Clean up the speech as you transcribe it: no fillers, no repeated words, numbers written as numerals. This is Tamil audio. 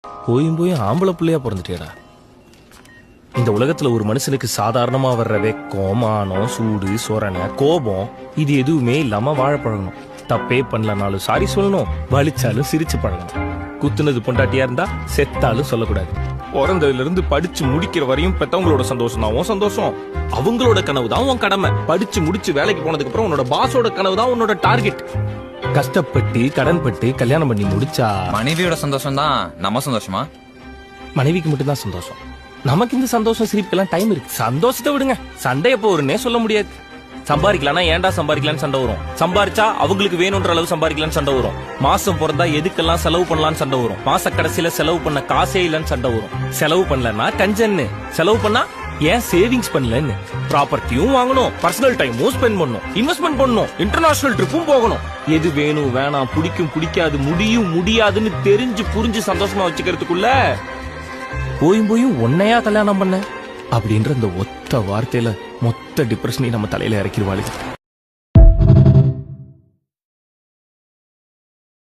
போயும் போயும் ஆம்பளை பிள்ளையா பிறந்துட்டேடா. இந்த உலகத்துல ஒரு மனுஷனுக்கு சாதாரணமா வர்ற வெக்கம், மானம், சூடு, சொரணை, கோபம் இது எதுவுமே இல்லாம வாழ பழகணும். தப்பே பண்ணலனாலும் சாரி சொல்லணும், வலிச்சாலும் சிரிச்சு பழகணும். குத்துனது பொண்டாட்டியா இருந்தா செத்தாலும் சொல்லக்கூடாது. பிறந்ததுல இருந்து படிச்சு முடிக்கிற வரையும் பெத்தவங்களோட சந்தோஷம் தான் உன் சந்தோஷம். அவங்களோட கனவு தான் உன் கடமை. படிச்சு முடிச்சு வேலைக்கு போனதுக்கு அப்புறம் உன்னோட பாஸோட கனவு தான் உன்னோட டார்கெட். கஷ்டப்பட்டு கடன்பட்டு கல்யாணம் பண்ணி முடிச்சா மனைவியோட சந்தோஷம் தான் நம்ம சந்தோஷமா? மனைவிக்கு மட்டும்தான் சந்தோஷம். நமக்கு இந்த சந்தோஷம் சிரிப்புக்கெல்லாம் டைம் இருக்கு. சந்தோஷத்தை விடுங்க, சண்டை எப்போ வரும்னே சொல்ல முடியாது. சம்பாதிக்கலாம்னா ஏன்டா சம்பாதிக்கலான்னு சண்டை வரும். சம்பாரிச்சா அவங்களுக்கு வேணும்ன்ற அளவு சம்பாதிக்கலான்னு சண்டை வரும். மாசம் பிறந்தா எதுக்கெல்லாம் செலவு பண்ணலான்னு சண்டை வரும். மாச கடைசியில செலவு பண்ண காசே இல்லன்னு சண்டை வரும். செலவு பண்ணலன்னா கஞ்சன்னு, செலவு பண்ணா ஏன் சேவிங்ஸ் பண்ணலன்னு. ப்ராப்பர்ட்டியும் வாங்கணும், பர்சனல் டைமும் ஸ்பெண்ட் பண்ணணும், இன்வெஸ்ட்மெண்ட் பண்ணணும், இன்டர்நேஷனல் ட்ரிப்பும் போகணும். எது வேணும் வேணாம், பிடிக்கும் பிடிக்காது, முடியும் முடியாதுன்னு தெரிஞ்சு புரிஞ்சு சந்தோஷமா வச்சுக்கிறதுக்குள்ள போயும் உன்னையா கல்யாணம் பண்ண அப்படின்ற அந்த ஒத்த வார்த்தையில மொத்த டிப்ரெஷனையும் நம்ம தலையில இறக்கிடுவாளுங்க.